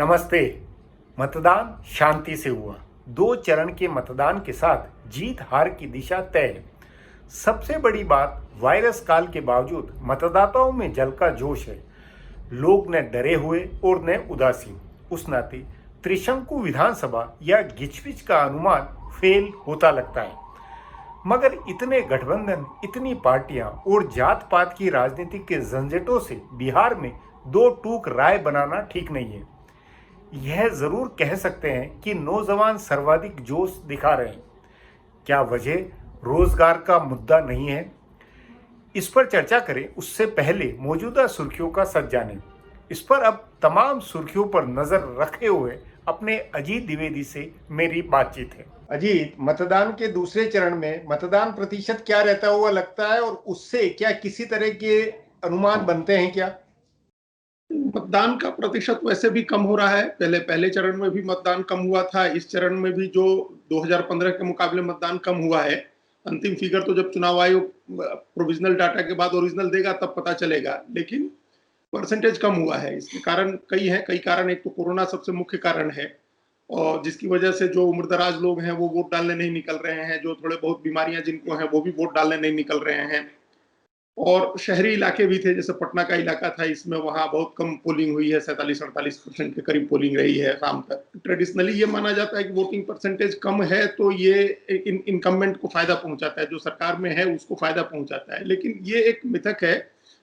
नमस्ते। मतदान शांति से हुआ। 2 चरण के मतदान के साथ जीत हार की दिशा तय है। सबसे बड़ी बात, वायरस काल के बावजूद मतदाताओं में जल का जोश है। लोग न डरे हुए और न उदासीन। उस नाते त्रिशंकु विधानसभा या गिचपिच का अनुमान फेल होता लगता है। मगर इतने गठबंधन, इतनी पार्टियां और जात पात की राजनीति के झंझटों से बिहार में दो टूक राय बनाना ठीक नहीं है। यह जरूर कह सकते हैं कि नौजवान सर्वाधिक जोश दिखा रहे हैं। क्या वजह रोजगार का मुद्दा नहीं है? इस पर चर्चा करें उससे पहले मौजूदा सुर्खियों का सच जानें। इस पर अब तमाम सुर्खियों पर नजर रखे हुए अपने अजीत द्विवेदी से मेरी बातचीत है। अजीत, मतदान के दूसरे चरण में मतदान प्रतिशत क्या रहता हुआ लगता है और उससे क्या किसी तरह के अनुमान बनते हैं क्या? मतदान का प्रतिशत वैसे भी कम हो रहा है। पहले चरण में भी मतदान कम हुआ था। इस चरण में भी जो 2015 के मुकाबले मतदान कम हुआ है। अंतिम फिगर तो जब चुनाव आयोग प्रोविजनल डाटा के बाद ओरिजिनल देगा तब पता चलेगा, लेकिन परसेंटेज कम हुआ है। इसके कारण कई हैं, कई कारण। एक तो कोरोना सबसे मुख्य कारण है, और जिसकी वजह से जो उम्रदराज लोग हैं वो वोट डालने नहीं निकल रहे हैं। जो थोड़े बहुत बीमारियां जिनको हैं वो भी वोट डालने नहीं निकल रहे हैं। और शहरी इलाके भी थे, जैसे पटना का इलाका था, इसमें वहाँ बहुत कम पोलिंग हुई है। 47-48% के करीब पोलिंग रही है शाम तक। ट्रेडिशनली ये माना जाता है कि वोटिंग परसेंटेज कम है तो ये इनकम्बेंट को फायदा पहुंचाता है, जो सरकार में है उसको फायदा पहुंचाता है। लेकिन ये एक मिथक है।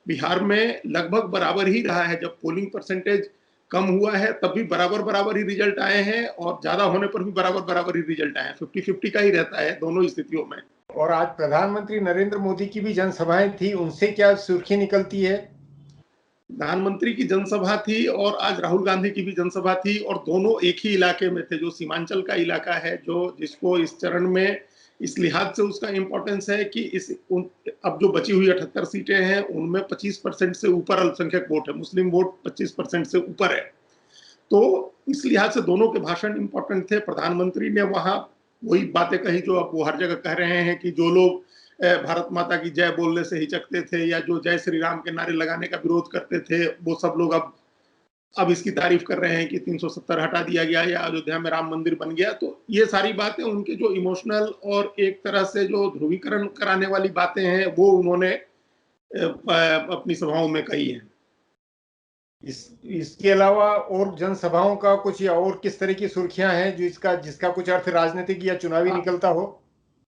बिहार में लगभग बराबर ही रहा है। जब पोलिंग परसेंटेज कम हुआ है तब भी बराबर बराबर ही रिजल्ट आए हैं, और ज्यादा होने पर भी बराबर बराबर ही रिजल्ट आए हैं। 50-50 का ही रहता है दोनों स्थितियों में। और आज प्रधानमंत्री नरेंद्र मोदी की भी जनसभाएं थी, उनसे क्या सुर्खी निकलती है? प्रधानमंत्री की जनसभा थी और आज राहुल गांधी की भी जनसभा थी, और दोनों एक ही इलाके में थे, जो सीमांचल का इलाका है, जो जिसको इस चरण में इस लिहाज से उसका इंपॉर्टेंस है कि अब जो बची हुई 78 सीटें हैं उनमें 25% से ऊपर अल्पसंख्यक वोट है। मुस्लिम वोट 25% से ऊपर है। तो इस लिहाज से दोनों के भाषण इंपॉर्टेंट थे। प्रधानमंत्री ने वहां वही बातें कही जो अब वो हर जगह कह रहे हैं कि जो लोग भारत माता की जय बोलने से हिचकते थे या जो जय श्री राम के नारे लगाने का विरोध करते थे, वो सब लोग अब इसकी तारीफ कर रहे हैं कि 370 हटा दिया गया या अयोध्या में राम मंदिर बन गया। तो ये सारी बातें उनके जो इमोशनल और एक तरह से जो ध्रुवीकरण कराने वाली बातें हैं वो उन्होंने अपनी सभाओं में कही है। इसके अलावा और जनसभाओं का कुछ या और किस तरह की सुर्खियां हैं जो जिसका कुछ अर्थ राजनीतिक या चुनावी निकलता हो?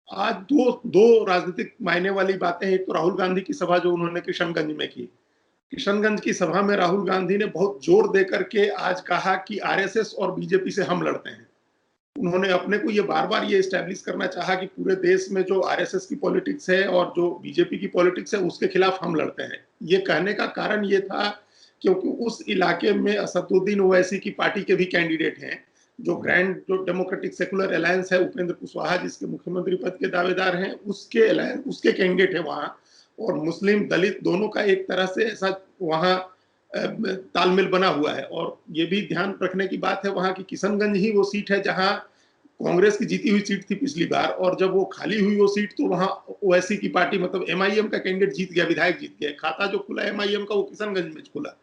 आज दो राजनीतिक मायने वाली बातें हैं। एक तो राहुल गांधी की सभा जो उन्होंने किशनगंज में की। किशनगंज की सभा में राहुल गांधी ने बहुत जोर देकर के आज कहा कि आरएसएस और बीजेपी से हम लड़ते हैं। उन्होंने अपने को ये बार बार ये एस्टेब्लिश करना चाहा कि पूरे देश में जो आरएसएस की पॉलिटिक्स है और जो बीजेपी की पॉलिटिक्स है उसके खिलाफ हम लड़ते हैं। ये कहने का कारण ये था क्योंकि उस इलाके में असदुद्दीन ओवैसी की पार्टी के भी कैंडिडेट हैं, जो डेमोक्रेटिक सेकुलर अलायंस है, उपेंद्र कुशवाहा जिसके मुख्यमंत्री पद के दावेदार हैं, उसके कैंडिडेट है वहां। और मुस्लिम दलित दोनों का एक तरह से ऐसा वहां तालमेल बना हुआ है। और ये भी ध्यान रखने की बात है वहां की किशनगंज ही वो सीट है जहां कांग्रेस की जीती हुई सीट थी पिछली बार, और जब वो खाली हुई वो सीट तो वहां ओवैसी की पार्टी मतलब एमआईएम का कैंडिडेट जीत गया, विधायक जीत गया। खाता जो खुला एमआईएम का वो किशनगंज में खुला।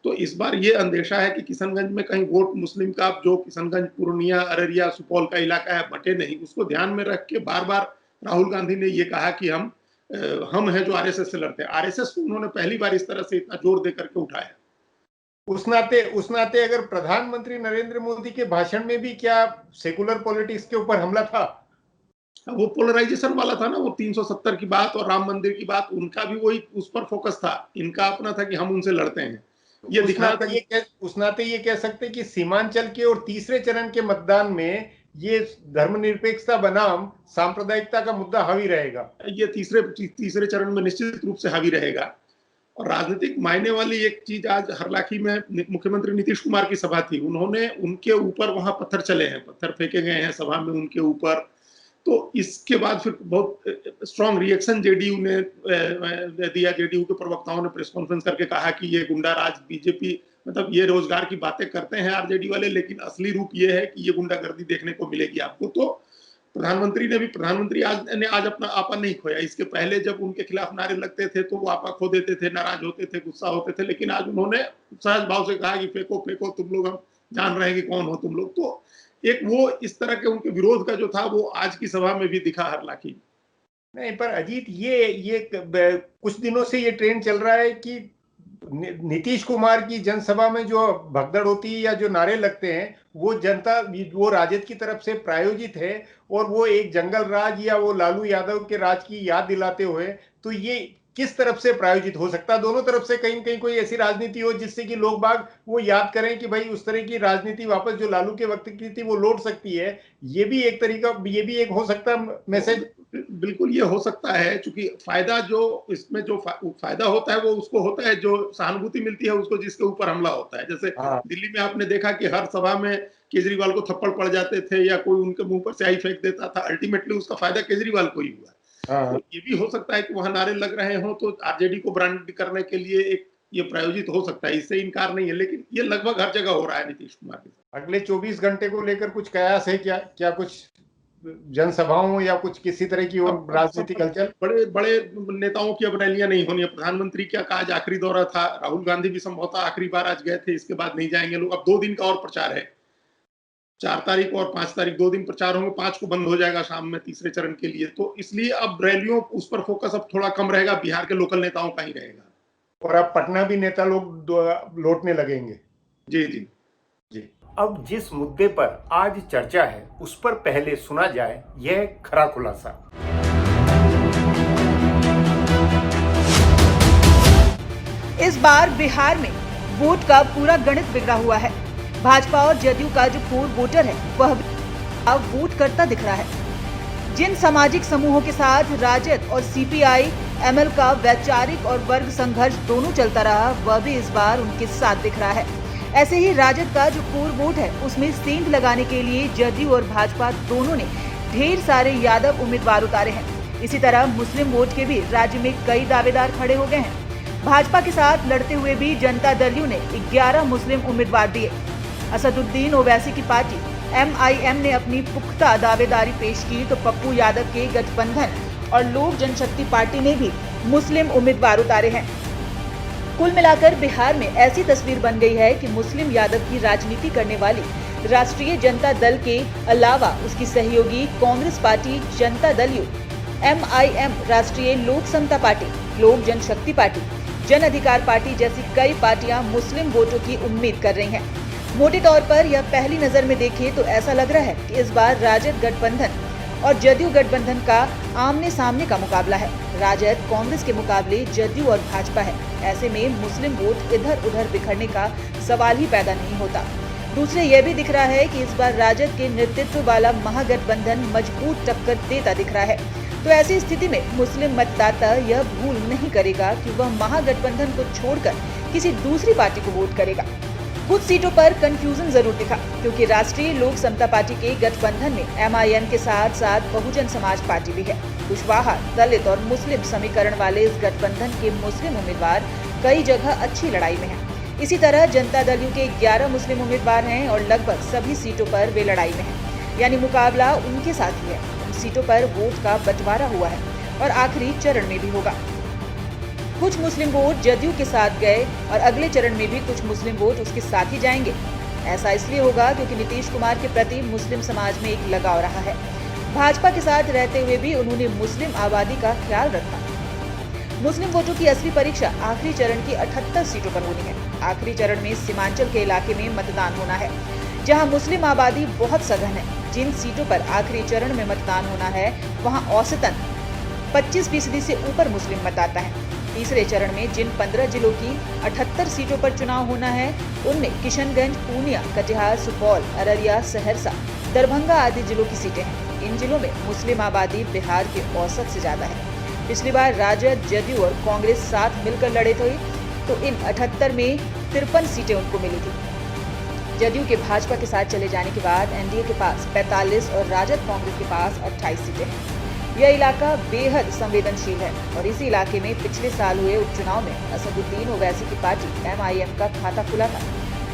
तो इस बार ये अंदेशा है कि किशनगंज में कहीं वोट मुस्लिम का, जो किशनगंज, पूर्णिया, अररिया, सुपौल का इलाका है, बटे नहीं। उसको ध्यान में रख के बार बार राहुल गांधी ने ये कहा कि हम हैं जो आरएसएस से लड़ते हैं। आरएसएस को उन्होंने पहली बार इस तरह से इतना जोर दे करके उठाया। उस नाते अगर प्रधानमंत्री नरेंद्र मोदी के भाषण में भी क्या सेकुलर पॉलिटिक्स के ऊपर हमला था? वो पोलराइजेशन वाला था ना, वो 370 की बात और राम मंदिर की बात, उनका भी वही उस पर फोकस था। इनका अपना था कि हम उनसे लड़ते हैं। ये उस नाते ये कह सकते हैं कि सीमांचल के और तीसरे चरण के मतदान में ये धर्मनिरपेक्षता बनाम सांप्रदायिकता का मुद्दा हावी रहेगा। ये तीसरे चरण में निश्चित रूप से हावी रहेगा। और राजनीतिक मायने वाली एक चीज, आज हरलाखी में मुख्यमंत्री नीतीश कुमार की सभा थी। उनके ऊपर वहां पत्थर चले हैं, पत्थर फेंके गए हैं सभा में उनके ऊपर। तो इसके बाद फिर बहुत स्ट्रांग रिएक्शन जेडीयू ने दिया। जेडीयू के प्रवक्ताओं ने प्रेस कॉन्फ्रेंस करके कहा कि ये गुंडा राज बीजेपी, मतलब ये रोजगार की बातें करते हैं आरजेडी वाले, लेकिन असली रूप ये है कि ये गुंडागर्दी देखने को मिलेगी आपको। तो प्रधानमंत्री आज अपना आपा नहीं खोया। इसके पहले जब उनके खिलाफ नारे लगते थे तो वो आपा खो देते थे, नाराज होते थे, गुस्सा होते थे, लेकिन आज उन्होंने सहज भाव से कहा कि फेंको फेंको तुम लोग, जान रहे हैं कि कौन हो तुम लोग। तो एक वो इस तरह के उनके विरोध का जो था वो आज की सभा में भी दिखा हरलाखी। नहीं, पर अजीत, ये कुछ दिनों से ये ट्रेंड चल रहा है कि नीतीश कुमार की जनसभा में जो भगदड़ होती है या जो नारे लगते हैं वो वो राजद की तरफ से प्रायोजित है, और वो एक जंगल राज या वो लालू यादव के राज की याद दिलाते हुए। तो ये किस तरफ से प्रायोजित हो सकता है? दोनों तरफ से कहीं न कहीं कोई ऐसी राजनीति हो जिससे कि लोग बाग वो याद करें कि भाई उस तरह की राजनीति वापस जो लालू के वक्त की थी वो लौट सकती है। ये भी एक तरीका, ये भी एक हो सकता मैसेज। बिल्कुल ये हो सकता है, क्योंकि फायदा जो इसमें जो फायदा होता है वो उसको होता है, जो सहानुभूति मिलती है उसको जिसके ऊपर हमला होता है। जैसे दिल्ली में आपने देखा कि हर सभा में केजरीवाल को थप्पड़ पड़ जाते थे या कोई उनके मुंह पर स्याही फेंक देता था, अल्टीमेटली उसका फायदा केजरीवाल को ही हुआ। तो ये भी हो सकता है कि वहां नारे लग रहे हो तो आरजेडी को ब्रांड करने के लिए एक ये प्रायोजित हो सकता है, इससे इनकार नहीं है, लेकिन ये लगभग हर जगह हो रहा है नीतीश कुमार के साथ। अगले 24 घंटे को लेकर कुछ कयास है क्या? क्या कुछ जनसभाओं या कुछ किसी तरह की और राजनीतिक हलचल? बड़े बड़े नेताओं की अब रैलियां नहीं होनी है। प्रधानमंत्री का आज आखिरी दौरा था, राहुल गांधी भी संभवतः आखिरी बार आज गए थे, इसके बाद नहीं जाएंगे लोग। अब 2 दिन का और प्रचार है, 4 तारीख और 5 तारीख 2 दिन प्रचार होंगे, 5 को बंद हो जाएगा शाम में तीसरे चरण के लिए। तो इसलिए अब रैलियों उस पर फोकस अब थोड़ा कम रहेगा, बिहार के लोकल नेताओं का ही रहेगा। और अब पटना भी नेता लोग लौटने लगेंगे। जी जी जी। अब जिस मुद्दे पर आज चर्चा है उस पर पहले सुना जाए यह खरा खुलासा। इस बार बिहार में वोट का पूरा गणित बिगड़ा हुआ है। भाजपा और जदयू का जो पूर्व वोटर है वह अब वोट करता दिख रहा है। जिन सामाजिक समूहों के साथ राजद और सीपीआई एमएल का वैचारिक और वर्ग संघर्ष दोनों चलता रहा, वह भी इस बार उनके साथ दिख रहा है। ऐसे ही राजद का जो पूर्व वोट है उसमें सेंध लगाने के लिए जदयू और भाजपा दोनों ने ढेर सारे यादव उम्मीदवार उतारे हैं। इसी तरह मुस्लिम वोट के भी राज्य में कई दावेदार खड़े हो गए हैं। भाजपा के साथ लड़ते हुए भी जनता दल यू ने 11 मुस्लिम उम्मीदवार दिए। असदुद्दीन ओवैसी की पार्टी एमआईएम ने अपनी पुख्ता दावेदारी पेश की, तो पप्पू यादव के गठबंधन और लोक जनशक्ति पार्टी ने भी मुस्लिम उम्मीदवार उतारे हैं। कुल मिलाकर बिहार में ऐसी तस्वीर बन गई है कि मुस्लिम यादव की राजनीति करने वाली राष्ट्रीय जनता दल के अलावा उसकी सहयोगी Congress party, Janata Dal you, MIM, राष्ट्रीय लोक समता पार्टी, लोक जनशक्ति पार्टी, जन अधिकार पार्टी जैसी कई पार्टियां मुस्लिम वोटों की उम्मीद कर रही हैं। मोटे तौर पर यह पहली नजर में देखें तो ऐसा लग रहा है कि इस बार राजद गठबंधन और जदयू गठबंधन का आमने सामने का मुकाबला है। राजद कांग्रेस के मुकाबले जदयू और भाजपा है। ऐसे में मुस्लिम वोट इधर उधर बिखरने का सवाल ही पैदा नहीं होता। दूसरे यह भी दिख रहा है कि इस बार राजद के नेतृत्व वाला महागठबंधन मजबूत टक्कर देता दिख रहा है। तो ऐसी स्थिति में मुस्लिम मतदाता यह भूल नहीं करेगा कि वह महागठबंधन को छोड़कर किसी दूसरी पार्टी को वोट करेगा। कुछ सीटों पर कंफ्यूजन जरूर दिखा, क्योंकि राष्ट्रीय लोक समता पार्टी के गठबंधन में एमआईएम के साथ साथ बहुजन समाज पार्टी भी है। कुशवाहा, दलित और मुस्लिम समीकरण वाले इस गठबंधन के मुस्लिम उम्मीदवार कई जगह अच्छी लड़ाई में हैं। इसी तरह जनता दल यू के 11 मुस्लिम उम्मीदवार हैं और लगभग सभी सीटों पर वे लड़ाई में हैं, यानी मुकाबला उनके साथ ही है। उन सीटों पर वोट का बंटवारा हुआ है और आखिरी चरण में भी होगा। कुछ मुस्लिम वोट जदयू के साथ गए और अगले चरण में भी कुछ मुस्लिम वोट उसके साथ ही जाएंगे। ऐसा इसलिए होगा क्योंकि नीतीश कुमार के प्रति मुस्लिम समाज में एक लगाव रहा है। भाजपा के साथ रहते हुए भी उन्होंने मुस्लिम आबादी का ख्याल रखा। मुस्लिम वोटों की असली परीक्षा आखिरी चरण की 78 सीटों पर होनी है। आखिरी चरण में सीमांचल के इलाके में मतदान होना है, जहां मुस्लिम आबादी बहुत सघन है। जिन सीटों पर आखिरी चरण में मतदान होना है वहां औसतन 25% से ऊपर मुस्लिम मतदाता है। तीसरे चरण में जिन 15 जिलों की 78 सीटों पर चुनाव होना है उनमें किशनगंज, पूर्णिया, कटिहार, सुपौल, अररिया, सहरसा, दरभंगा आदि जिलों की सीटें हैं। इन जिलों में मुस्लिम आबादी बिहार के औसत से ज्यादा है। पिछली बार राजद, जदयू और कांग्रेस साथ मिलकर लड़े थे तो इन 78 में 53 सीटें उनको मिली थी। जदयू के भाजपा के साथ चले जाने के बाद एनडीए के पास 45 और राजद कांग्रेस के पास 28 सीटें हैं। यह इलाका बेहद संवेदनशील है और इसी इलाके में पिछले साल हुए उपचुनाव में असदुद्दीन ओवैसी की पार्टी एमआईएम का खाता खुला था।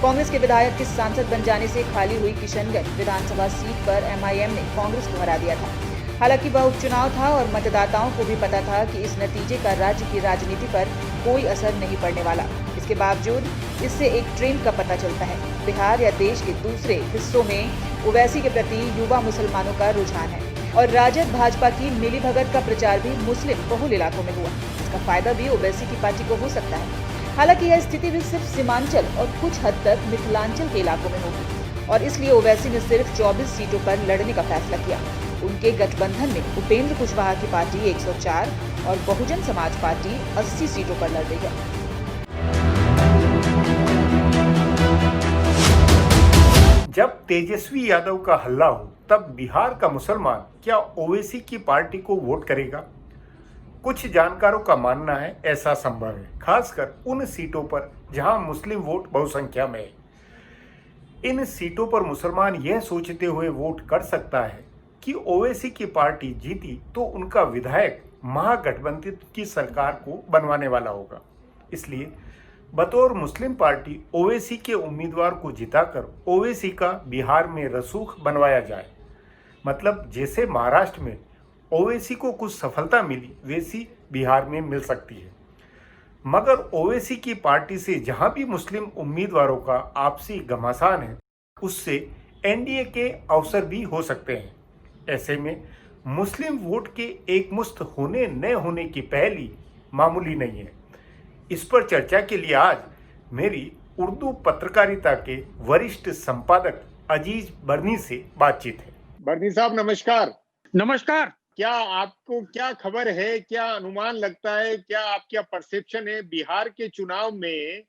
कांग्रेस के विधायक के सांसद बन जाने से खाली हुई किशनगंज विधानसभा सीट पर एमआईएम ने कांग्रेस को हरा दिया था। हालांकि वह उपचुनाव था और मतदाताओं को भी पता था कि इस नतीजे का राज्य की राजनीति पर कोई असर नहीं पड़ने वाला। इसके बावजूद इससे एक ट्रेंड का पता चलता है। बिहार या देश के दूसरे हिस्सों में ओवैसी के प्रति युवा मुसलमानों का रुझान है और राजद भाजपा की मिलीभगत का प्रचार भी मुस्लिम बहुल इलाकों में हुआ। इसका फायदा भी ओवैसी की पार्टी को हो सकता है। हालांकि यह स्थिति भी सिर्फ सीमांचल और कुछ हद तक मिथिलांचल के इलाकों में होगी और इसलिए ओवैसी ने सिर्फ 24 सीटों पर लड़ने का फैसला किया। उनके गठबंधन में उपेंद्र कुशवाहा की पार्टी 104 और बहुजन समाज पार्टी 80 सीटों पर लड़ रही है। जब तेजस्वी यादव का हल्ला हो तब बिहार का मुसलमान क्या ओवैसी की पार्टी को वोट करेगा? कुछ जानकारों का मानना है ऐसा संभव है, खासकर उन सीटों पर जहां मुस्लिम वोट बहुसंख्या में है। इन सीटों पर मुसलमान यह सोचते हुए वोट कर सकता है कि ओवैसी की पार्टी जीती तो उनका विधायक महागठबंधन की सरकार को बनवाने वाला होगा। इसलिए बतौर मुस्लिम पार्टी ओवैसी के उम्मीदवार को जिताकर ओवैसी का बिहार में रसूख बनवाया जाए। मतलब जैसे महाराष्ट्र में ओवैसी को कुछ सफलता मिली वैसी बिहार में मिल सकती है। मगर ओवैसी की पार्टी से जहां भी मुस्लिम उम्मीदवारों का आपसी घमासान है उससे एनडीए के अवसर भी हो सकते हैं। ऐसे में मुस्लिम वोट के एकमुश्त होने न होने की पहली मामूली नहीं है। इस पर चर्चा के लिए आज मेरी उर्दू पत्रकारिता के वरिष्ठ संपादक अजीज बर्नी से बातचीत है। बर्नी साहब नमस्कार। नमस्कार। क्या आपको क्या खबर है, क्या अनुमान लगता है, क्या आपका परसेप्शन है बिहार के चुनाव में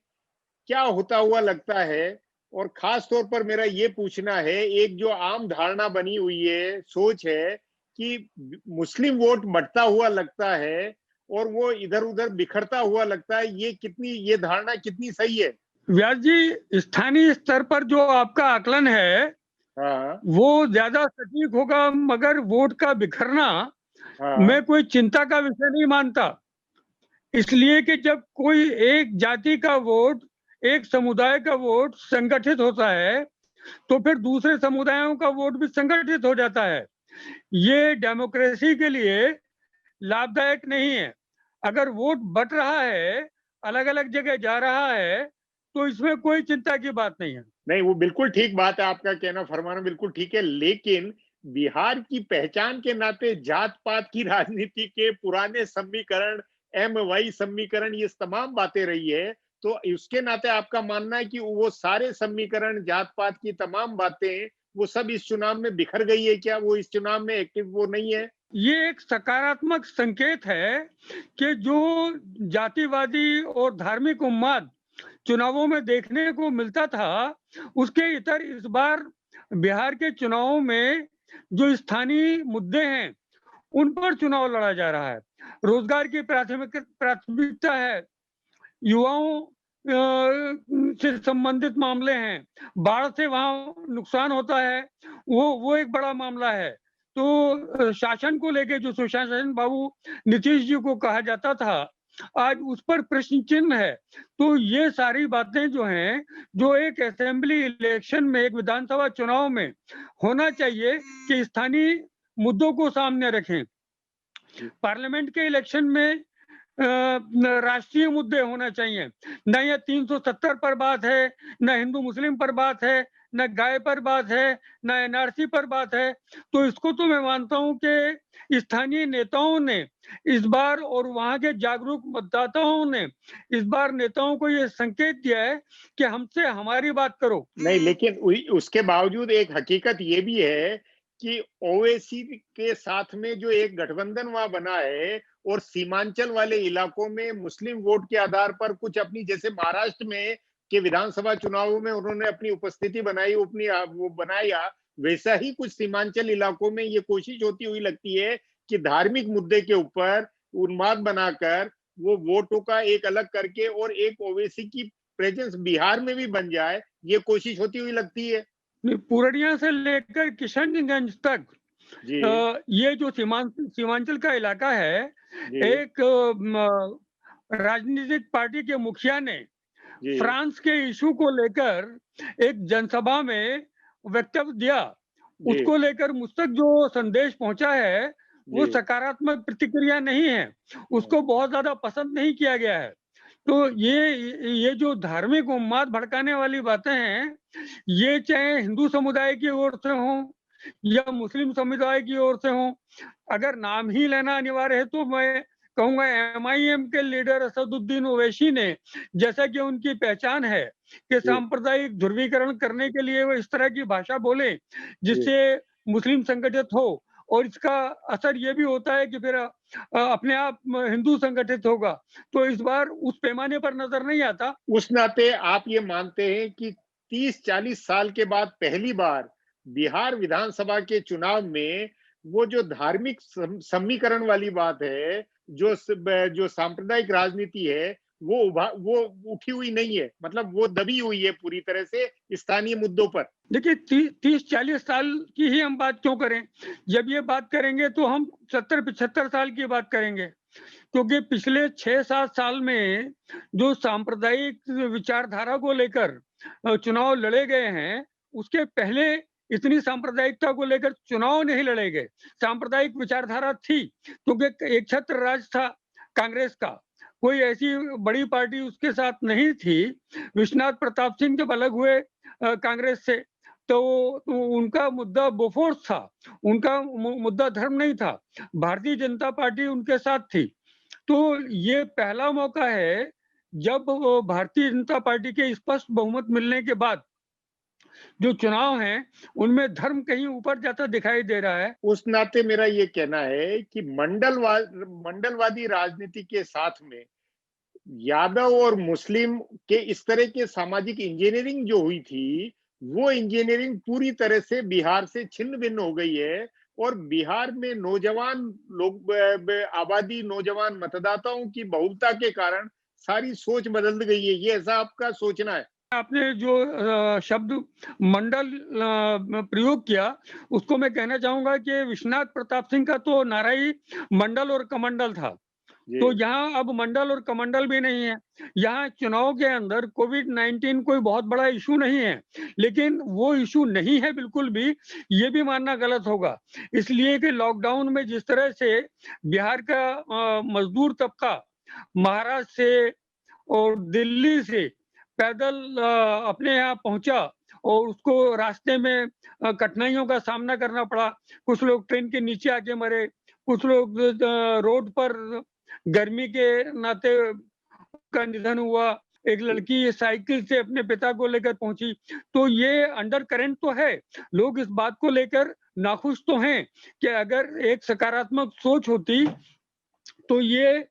क्या होता हुआ लगता है? और खास तौर पर मेरा ये पूछना है, एक जो आम धारणा बनी हुई है, सोच है कि मुस्लिम वोट बढ़ता हुआ लगता है और वो इधर उधर बिखरता हुआ लगता है, ये धारणा कितनी सही है? व्यास जी, स्थानीय स्तर पर जो आपका आकलन है हाँ, वो ज्यादा सटीक होगा, मगर वोट का बिखरना हाँ, मैं कोई चिंता का विषय नहीं मानता। इसलिए कि जब कोई एक जाति का वोट, एक समुदाय का वोट संगठित होता है तो फिर दूसरे समुदायों का वोट भी संगठित हो जाता है। ये डेमोक्रेसी के लिए लाभदायक नहीं है। अगर वोट बट रहा है, अलग अलग जगह जा रहा है, तो इसमें कोई चिंता की बात नहीं है। नहीं, वो बिल्कुल ठीक बात है, आपका कहना फरमाना बिल्कुल ठीक है। लेकिन बिहार की पहचान के नाते जात पात की राजनीति के पुराने समीकरण, MY समीकरण, ये तमाम बातें रही है, तो उसके नाते आपका मानना है कि वो सारे समीकरण, जात पात की तमाम बातें, वो सब इस चुनाव में बिखर गई है क्या? वो इस चुनाव में एक्टिव वो नहीं है? ये एक सकारात्मक संकेत है कि जो जातिवादी और धार्मिक उन्माद चुनावों में देखने को मिलता था, उसके इतर इस बार बिहार के चुनावों में जो स्थानीय मुद्दे हैं उन पर चुनाव लड़ा जा रहा है। रोजगार की प्राथमिकता है, युवाओं से संबंधित मामले हैं, बाढ़ से वहां नुकसान होता है, वो एक बड़ा मामला है। तो शासन को लेके जो सुशासन बाबू नीतीश जी को कहा जाता था, आज उस पर प्रश्न चिन्ह है। तो ये सारी बातें जो हैं, जो एक असेंबली इलेक्शन में, एक विधानसभा चुनाव में होना चाहिए कि स्थानीय मुद्दों को सामने रखें। पार्लियामेंट के इलेक्शन में राष्ट्रीय मुद्दे होना चाहिए। न ये 370 पर बात है, न हिंदू मुस्लिम पर बात है, न गाय पर बात है, न एनआरसी पर बात है। तो इसको तो मैं मानता हूं कि स्थानीय नेताओं ने इस बार, और वहां के जागरूक मतदाताओं ने इस बार नेताओं को ये संकेत दिया है कि हमसे हमारी बात करो। नहीं, लेकिन उसके बावजूद एक हकीकत ये भी है कि ओवैसी के साथ में जो एक गठबंधन वहां बना है और सीमांचल वाले इलाकों में मुस्लिम वोट के आधार पर कुछ अपनी, जैसे महाराष्ट्र में के विधानसभा चुनावों में उन्होंने अपनी उपस्थिति बनाई, अपनी वो बनाया, वैसा ही कुछ सीमांचल इलाकों में ये कोशिश होती हुई लगती है कि धार्मिक मुद्दे के ऊपर उन्माद बनाकर वो वोटों का एक अलग करके और एक ओवैसी की प्रेजेंस बिहार में भी बन जाए, ये कोशिश होती हुई लगती है। पूर्णिया से लेकर किशनगंज तक जी, ये जो सीमांचल का इलाका है, जी, एक राजनीतिक पार्टी के मुखिया ने जी, फ्रांस के इशू को लेकर एक जनसभा में वक्तव्य दिया। जी, उसको लेकर मुझ तक जो संदेश पहुंचा है वो जी, सकारात्मक प्रतिक्रिया नहीं है, उसको बहुत ज्यादा पसंद नहीं किया गया है। तो ये जो धार्मिक उन्माद भड़काने वाली बातें हैं, ये चाहे हिंदू समुदाय की ओर से हों या मुस्लिम समुदाय की ओर से हों, अगर नाम ही लेना अनिवार्य है तो मैं कहूँगा एमआईएम के लीडर असदुद्दीन ओवैसी ने, जैसा कि उनकी पहचान है कि सांप्रदायिक ध्रुवीकरण करने के लिए वो इस तरह की भाषा बोले जिससे मुस्लिम संगठित हो, और इसका असर ये भी होता है कि फिर अपने आप हिंदू संगठित होगा। तो इस बार उस पैमाने पर नजर नहीं आता। उस नाते आप ये मानते हैं कि 30-40 साल के बाद पहली बार बिहार विधानसभा के चुनाव में वो जो धार्मिक समीकरण वाली बात है, जो सांप्रदायिक राजनीति है, वो उठी हुई नहीं है, मतलब वो दबी हुई है पूरी तरह से स्थानीय मुद्दों पर। देखिए 30-40 साल की ही हम बात क्यों करें? जब ये बात करेंगे तो हम 70-75 साल की बात करेंगे, क्योंकि पिछले 6-7 साल में जो सांप्रदायिक विचारधारा को लेकर चुनाव लड़े गए हैं, उसके पहले इतनी सांप्रदायिकता को लेकर चुनाव नहीं लड़े गए। सांप्रदायिक विचारधारा थी, क्योंकि एक छत्र राज था कांग्रेस का, कोई ऐसी बड़ी पार्टी उसके साथ नहीं थी। विश्वनाथ प्रताप सिंह जब अलग हुए कांग्रेस से, तो उनका मुद्दा बोफोर्स था, उनका मुद्दा धर्म नहीं था। भारतीय जनता पार्टी उनके साथ थी। तो ये पहला मौका है जब भारतीय जनता पार्टी के स्पष्ट बहुमत मिलने के बाद जो चुनाव हैं, उनमें धर्म कहीं ऊपर जाता दिखाई दे रहा है। उस नाते मेरा ये कहना है कि मंडलवादी राजनीति के साथ में यादव और मुस्लिम के इस तरह के सामाजिक इंजीनियरिंग जो हुई थी, वो इंजीनियरिंग पूरी तरह से बिहार से छिन्न भिन्न हो गई है, और बिहार में नौजवान लोग आबादी, नौजवान मतदाताओं की बहुलता के कारण सारी सोच बदल गई है। ये ऐसा आपका सोचना है? आपने जो शब्द मंडल प्रयोग किया, उसको मैं कहना चाहूंगा कि विश्वनाथ प्रताप सिंह का तो नारा ही मंडल और कमंडल था। तो यहाँ अब मंडल और कमंडल भी नहीं है। यहाँ चुनाव के अंदर कोविड-19 कोई बहुत बड़ा इशू नहीं है, लेकिन वो इशू नहीं है बिल्कुल भी, ये भी मानना गलत होगा। इसलिए कि लॉकडाउन में जिस तरह से बिहार का मजदूर तबका महाराष्ट्र से और दिल्ली से पैदल अपने यहाँ पहुंचा, और उसको रास्ते में कठिनाइयों का सामना करना पड़ा। कुछ लोग ट्रेन के नीचे आके मरे, कुछ लोग रोड पर गर्मी के नाते का निधन हुआ, एक लड़की साइकिल से अपने पिता को लेकर पहुंची। तो ये अंडर करंट तो है, लोग इस बात को लेकर नाखुश तो हैं कि अगर एक सकारात्मक सोच होती तो ये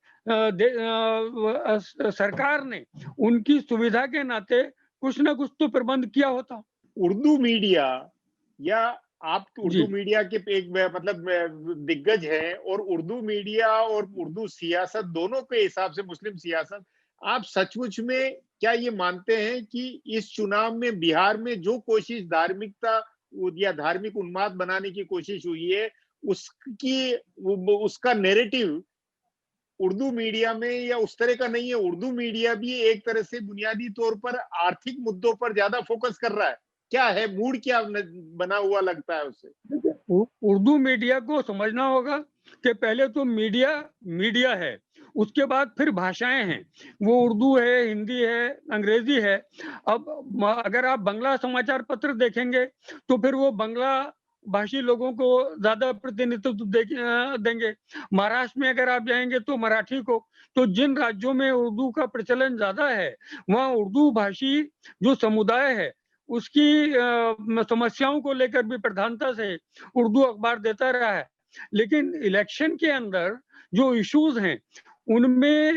सरकार ने उनकी सुविधा के नाते कुछ ना कुछ तो प्रबंध किया होता। उर्दू मीडिया, या आप जी। उर्दू मीडिया के एक मतलब दिग्गज हैं, और उर्दू मीडिया और उर्दू सियासत दोनों के हिसाब से मुस्लिम सियासत, आप सचमुच में क्या ये मानते हैं कि इस चुनाव में बिहार में जो कोशिश धार्मिकता या धार्मिक उन्माद बनाने की कोशिश हुई है, उसका नैरेटिव उर्दू मीडिया में या उस तरह का नहीं है? उर्दू मीडिया भी एक तरह से बुनियादी तौर पर आर्थिक मुद्दों पर ज्यादा फोकस कर रहा है। क्या है मूड, क्या बना हुआ लगता है उससे? उर्दू मीडिया को समझना होगा कि पहले तो मीडिया है, उसके बाद फिर भाषाएं हैं। वो उर्दू है, हिंदी है, अंग्रेजी है। अब अगर आप बांग्ला समाचार पत्र देखेंगे तो फिर वो बांग्ला भाषी लोगों को ज्यादा प्रतिनिधित्व देंगे। महाराष्ट्र में अगर आप जाएंगे तो मराठी को। तो जिन राज्यों में उर्दू का प्रचलन ज्यादा है, वहाँ उर्दू भाषी जो समुदाय है उसकी समस्याओं को लेकर भी प्रधानता से उर्दू अखबार देता रहा है। लेकिन इलेक्शन के अंदर जो इश्यूज हैं उनमें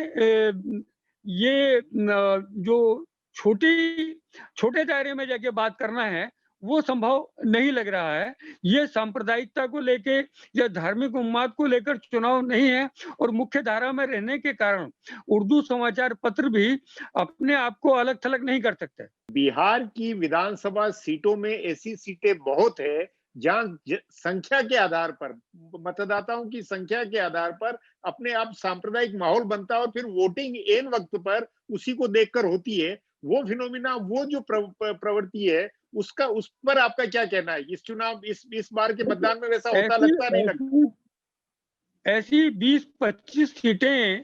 ये जो छोटे दायरे में जाके बात करना है वो संभव नहीं लग रहा है। ये सांप्रदायिकता को लेके या धार्मिक उन्माद को लेकर चुनाव नहीं है, और मुख्य धारा में रहने के कारण उर्दू समाचार पत्र भी अपने आप को अलग थलग नहीं कर सकते। बिहार की विधानसभा सीटों में ऐसी सीटें बहुत है जहां संख्या के आधार पर, मतदाताओं की संख्या के आधार पर अपने आप सांप्रदायिक माहौल बनता है, और फिर वोटिंग एन वक्त पर उसी को देखकर होती है। वो फिनोमिना, वो जो प्रवृत्ति है, उस पर आपका क्या कहना है? इस चुनाव, इस बार के मतदान में वैसा होता लगता नहीं लगता? ऐसी 20-25 सीटें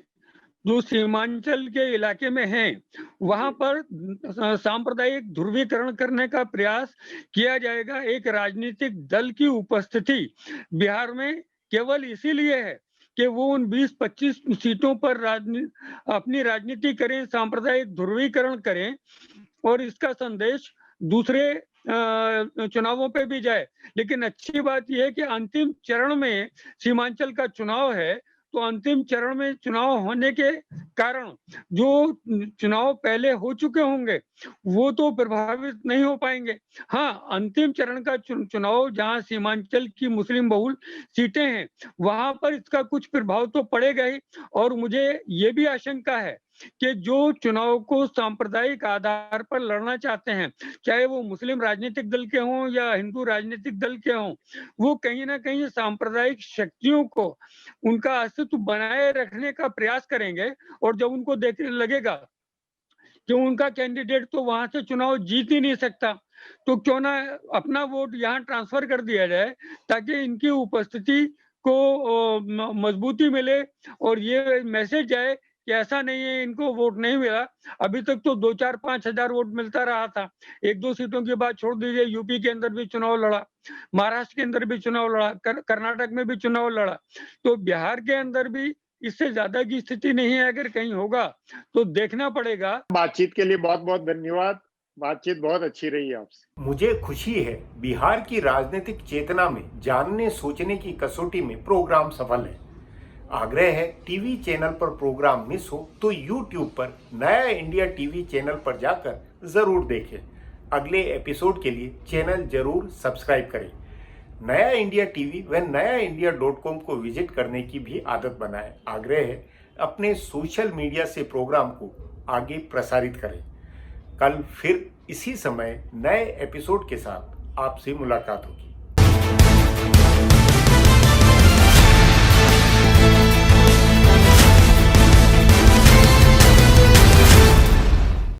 जो सीमांचल के इलाके में हैं वहां पर सांप्रदायिक ध्रुवीकरण करने का प्रयास किया जाएगा। एक राजनीतिक दल की उपस्थिति बिहार में केवल इसीलिए है कि वो उन 20-25 सीटों पर अपनी राजनीति करें, सांप्रदायिक ध्रुवीकरण करें और इसका संदेश दूसरे चुनावों पे भी जाए। लेकिन अच्छी बात यह है कि अंतिम चरण में सीमांचल का चुनाव है, तो अंतिम चरण में चुनाव होने के कारण जो चुनाव पहले हो चुके होंगे वो तो प्रभावित नहीं हो पाएंगे। हाँ, अंतिम चरण का चुनाव जहां सीमांचल की मुस्लिम बहुल सीटें हैं वहां पर इसका कुछ प्रभाव तो पड़ेगा ही। और मुझे ये भी आशंका है कि जो चुनाव को सांप्रदायिक आधार पर लड़ना चाहते हैं, चाहे वो मुस्लिम राजनीतिक दल के हों या हिंदू राजनीतिक दल के हों, वो कहीं ना कहीं सांप्रदायिक शक्तियों को उनका अस्तित्व बनाए रखने का प्रयास करेंगे। और जब उनको देखने लगेगा कि उनका कैंडिडेट तो वहां से चुनाव जीत ही नहीं सकता, तो क्यों ना अपना वोट यहाँ ट्रांसफर कर दिया जाए ताकि इनकी उपस्थिति को मजबूती मिले और ये मैसेज जाए कि ऐसा नहीं है इनको वोट नहीं मिला। अभी तक तो 2-4-5 हजार वोट मिलता रहा था। 1-2 सीटों की बात छोड़ दीजिए, यूपी के अंदर भी चुनाव लड़ा, महाराष्ट्र के अंदर भी चुनाव लड़ा, कर्नाटक में भी चुनाव लड़ा, तो बिहार के अंदर भी इससे ज्यादा की स्थिति नहीं है। अगर कहीं होगा तो देखना पड़ेगा। बातचीत के लिए बहुत बहुत धन्यवाद। बातचीत बहुत अच्छी रही आपसे। मुझे खुशी है बिहार की राजनीतिक चेतना में जानने सोचने की कसौटी में प्रोग्राम सफल है। आग्रह है टीवी चैनल पर प्रोग्राम मिस हो तो YouTube पर नया इंडिया टीवी चैनल पर जाकर जरूर देखें। अगले एपिसोड के लिए चैनल जरूर सब्सक्राइब करें। नया इंडिया टीवी व nayaindia.com को विजिट करने की भी आदत बनाएं। आग्रह है अपने सोशल मीडिया से प्रोग्राम को आगे प्रसारित करें। कल फिर इसी समय नए एपिसोड के साथ आपसे मुलाकात होगी।